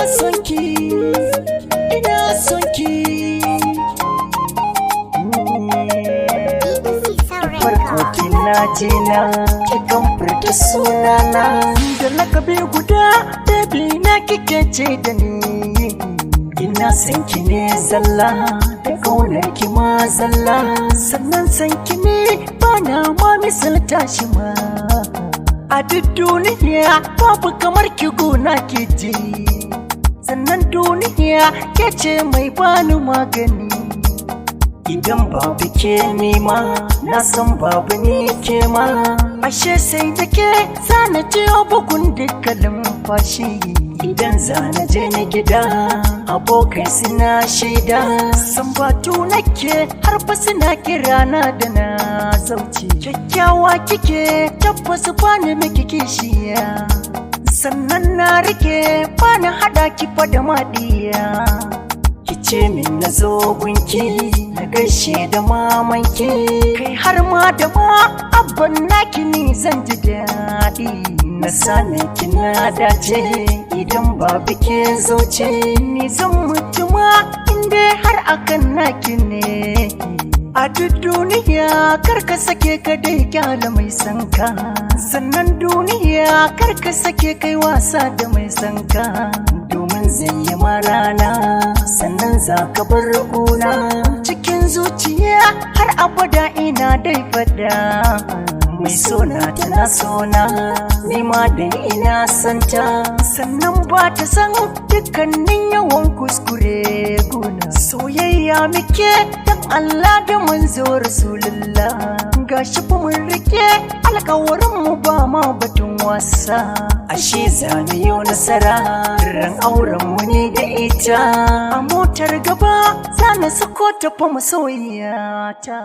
son ki, ina son ki. Farko kina jina kikan furta sunana da lakabi guda baby na kike ce da ni. Ina son ki ne zalla da kaunar ki ma zalla, sannan son ki ne bana ma misalta shi ma. A duk duniya babu kamar ki gona ke ji, sannan duniya ke ce mai bani magani. Idan babu ke nema na san babu ni ke ma, ashe sai da ke zana je bugun dukkanin fashi. Idan zana je na gida abokai suna shaida, san batu nake har fa suna kirana da na zauce. Kyakkyawa kike tabbas bani miki kishiya, sannan na rike bani hada ki fa da madiya. Kice min na zo gunki na gaishe da mamanki, kai har ma da ma abban naki ni zan ji daɗi. Na same ki na dace idan babu ke zoce, ni zan mutu ma inda har akan naki ne. A duk duniya karka sake ka dai kyala mai sanka, sannan duniya karka sake kai wasa da mai sanka. Domin zai yi marana sannan za ka bar kuna cikin zuciya har abada ina dai fada. Mai sona tana sona nima da ina santa, sannan ba ta san dukkanin yawan kuskure guna. Soyayya muke dan Allah da manzo Rasulullah, gashi fa mun rike alƙawarin mu ba ma batun wasa. Ashe zani yau nasara ran auren mu ne da ita, a motar gaba zana sako ta fa masoyiyata.